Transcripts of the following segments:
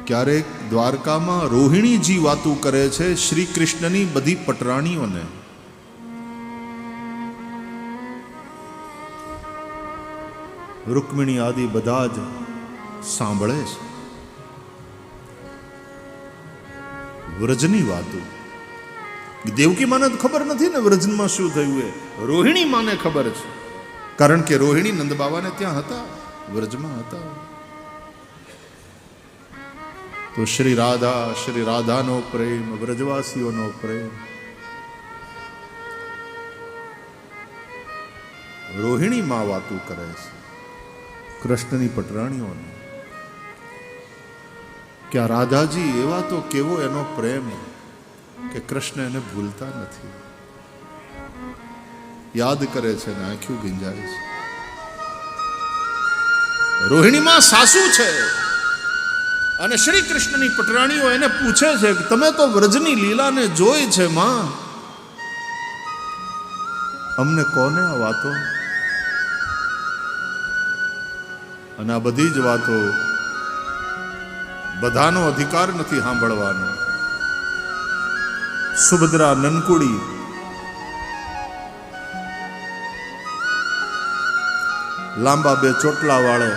ક્યારેક દ્વારકામાં રોહિણીજી વાતું કરે છે શ્રી કૃષ્ણની બધી પટરાણીઓને. રૂકમિણી આદિ બધા જ સાંભળે છે. વ્રજની વાતો દેવકી માને તો ખબર નથી ને વ્રજમાં શું થયું એ. રોહિણી માને ખબર છે, કારણ કે રોહિણી નંદ બાવાને ત્યાં હતા, વ્રજમાં હતા. તો શ્રી રાધાનો પ્રેમ, વ્રજવાસીઓનો પ્રેમ. રોહિણી માં વાતું કરે છે કૃષ્ણની પટરાણીઓને કે આ રાધાજી એવા તો કેવો એનો પ્રેમ કે કૃષ્ણ એને ભૂલતા નથી. યાદ કરે છે ને આંખું ગીંજાય છે. રોહિણીમાં સાસુ છે અને શ્રી કૃષ્ણની પટરાણીઓ એને પૂછે છે કે તમે તો વ્રજની લીલાને જોઈ છે માં, અમને કોને આ વાતો? અને આ બધી જ વાતો બધાનો અધિકાર નથી સાંભળવાનો. સુભદ્રા નનકુડી લાંબા બે ચોટલા વાળે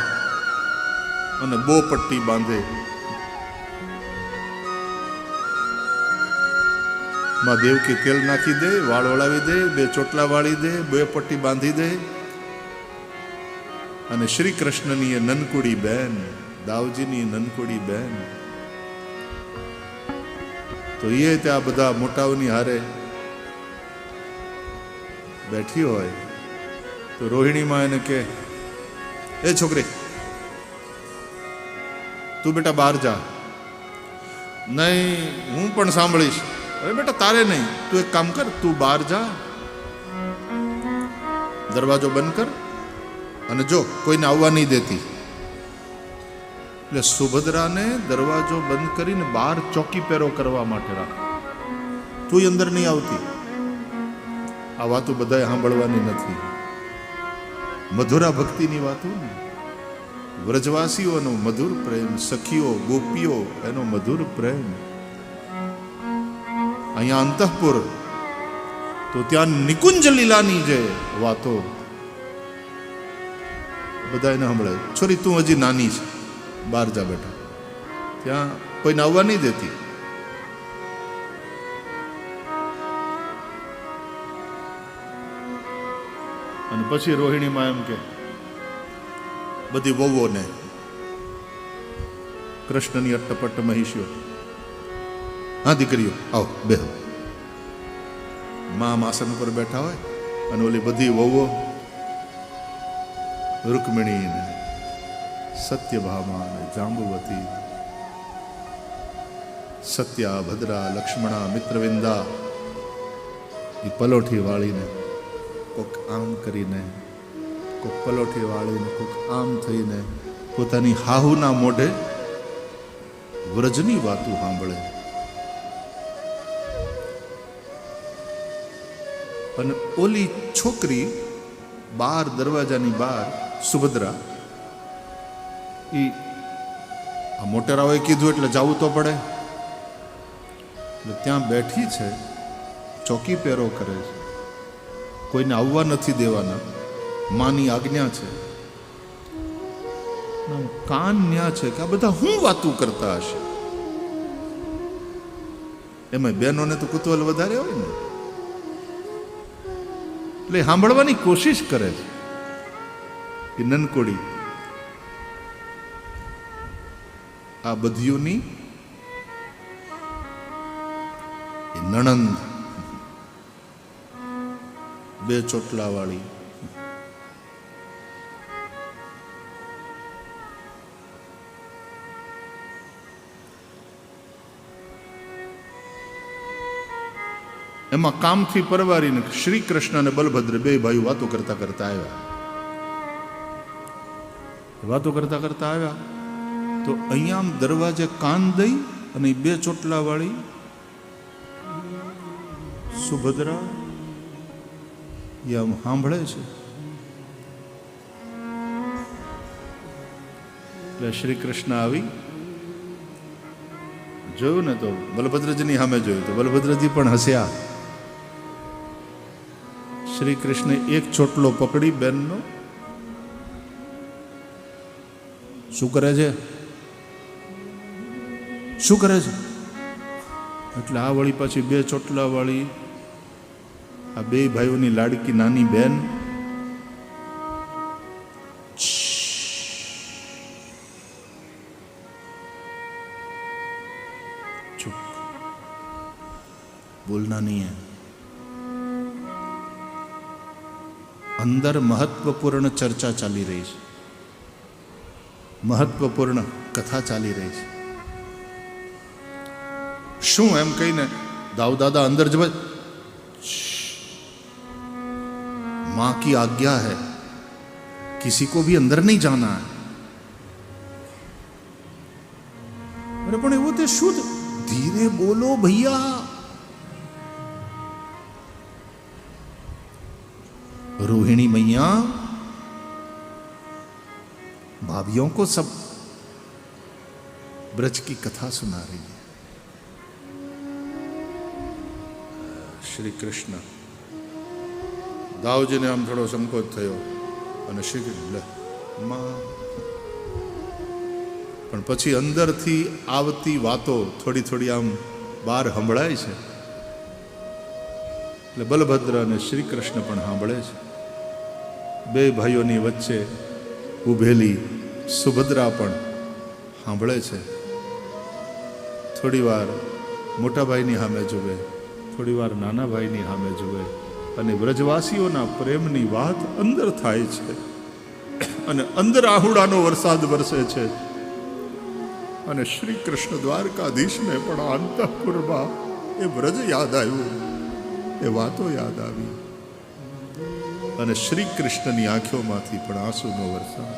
અને બો પટ્ટી બાંધે. માં દેવકી તેલ નાખી દે, વાળ ઓળાવી દે, બે ચોટલા વાળી દે, બે પટ્ટી બાંધી દે. અને શ્રી કૃષ્ણની એ નનકુડી બેન, દાવજીની નનકુડી બેન, તો એ ત્યાં બધા મોટાઓની હારે બેઠી હોય તો રોહિણીમાં એને કે એ છોકરી તું બેટા બહાર જા. નહીં હું પણ સાંભળીશ. અરે બેટા તારે નહીં, તું એક કામ કર, તું બહાર જા, દરવાજો બંધ કર અને જો કોઈને આવવા નહીં દેતી. એટલે સુભદ્રાને દરવાજો બંધ કરીને બહાર ચોકી પહેરો કરવા માટે રાખ, તું અંદર નહીં આવતી. આ વાતો બધાએ સાંભળવાની નથી. મધુરા ભક્તિની વાતો ને, વ્રજવાસીઓનો મધુર પ્રેમ, સખીઓ ગોપીઓ એનો મધુર પ્રેમ. અહીંયા અંતઃપુર તો ત્યાં નિકુંજ લીલાની જે વાતો બધા એને સાંભળાય. છોરી તું હજી નાની છે, બહાર જા બેટા, ત્યાં કોઈને આવવા નહીં દેતી. અને પછી રોહિણીમાં એમ કે બધી વહુઓને, કૃષ્ણની અટ્ટપટ્ટ મહિષીઓ, હા દીકરીઓ આવો બેહો. મા આસન ઉપર બેઠા હોય અને ઓલી બધી વહુઓ રૂકમિણી ને સત્યભામા ને જાંબુવતી, સત્યા ભદ્રા લક્ષ્મણા મિત્રવિંદા એ પલોઠી વાળીને કોક આમ કરીને, કોક પલોઠી વાળીને, કોક આમ થઈને પોતાની હાહુના મોઢે વ્રજની વાતો સાંભળે. અને ઓલી છોકરી બહાર દરવાજાની બહાર સુભદ્રા, આ મોટેરાઓએ કીધું એટલે જવું તો પડે, એટલે ત્યાં બેઠી છે, ચોકી પહેરો કરે છે, કોઈને આવવા નથી દેવાના, માની આજ્ઞા છે. કાન ન્યા છે કે આ બધા હું વાતું કરતા હશે. એમાં બહેનોને તો કુતૂહલ વધારે હોય ને, એટલે સાંભળવાની કોશિશ કરે છે. એ નનકોડી આ બધીઓની એ નણંદ, બે ચોટલા વાળી, એમાં કામથી પરવારીને શ્રી કૃષ્ણ અને બલભદ્ર બે ભાઈઓ વાતો કરતા કરતા આવ્યા. વાતો કરતા કરતા આવ્યા તો અહીંયા આમ દરવાજે કાન દઈ અને બે ચોટલા વાળી સુભદ્રા એ આમ સાંભળે છે. એટલે શ્રી કૃષ્ણ આવી જોયું ને તો બલભદ્રજીની સામે જોયું તો બલભદ્રજી પણ હસ્યા. શ્રી કૃષ્ણે એક ચોટલો પકડી બેનનો, શું કરે છે, શું કરે છે? એટલે આ વળી પાછી બે ચોટલા વાળી આ બે ભાઈઓની લાડકી નાની બેન चुप, बोलना नहीं है. अंदर महत्वपूर्ण चर्चा चाली रही है, महत्वपूर्ण कथा चाली रही है. શું એમ કહીને દાઉ દાદા અંદર જવા, मां की आज्ञा है, किसी को भी अंदर नहीं जाना है. अरे पण એવું તે શું, धीरे बोलो भैया. रोहिणी मैया भाभियों को सब ब्रज की कथा सुना रही है. श्री कृष्ण दाऊजीને આમ થોડો સંકોચ થયો અને શ્રી કૃષ્ણ માં, પણ પછી અંદરથી આવતી વાતો થોડી થોડી આમ બહાર સંભળાય છે. એટલે બલભદ્ર અને શ્રી કૃષ્ણ પણ સાંભળે છે. બે ભાઈઓની વચ્ચે ઉભેલી સુભદ્રા પણ સાંભળે છે. થોડી વાર મોટા ભાઈની સામે જુએ, થોડી વાર નાના ભાઈની સામે જુએ, અને વ્રજવાસીઓના પ્રેમની વાત અંદર થાય છે. અને અંદર આહુડાનો વરસાદ વરસે છે. અને શ્રી કૃષ્ણ દ્વારકાધીશને પણ અંતઃપુરમાં એ વ્રજ યાદ આવ્યું, એ વાતો યાદ આવી. અને શ્રી કૃષ્ણની આંખોમાંથી પણ આંસુનો વરસાદ.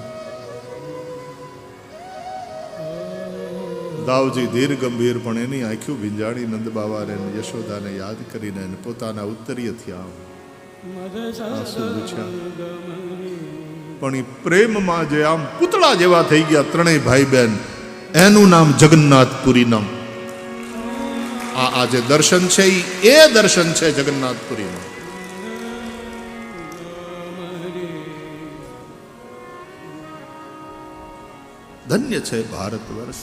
દાઉજી ધીર ગંભીર પણ એની આંખો ભીંજાણી નંદ બાવાને યશોદાને યાદ કરીને પોતાના ઉત્તરીયથી આંસુ લૂછ્યા. પણ એ પ્રેમમાં જે આમ પૂતળા જેવા થઈ ગયા ત્રણેય ભાઈ બહેન, એનું નામ જગન્નાથપુરી નામ. આ જે દર્શન છે એ દર્શન છે જગન્નાથપુરીમાં. ધન્ય છે ભારત વર્ષ.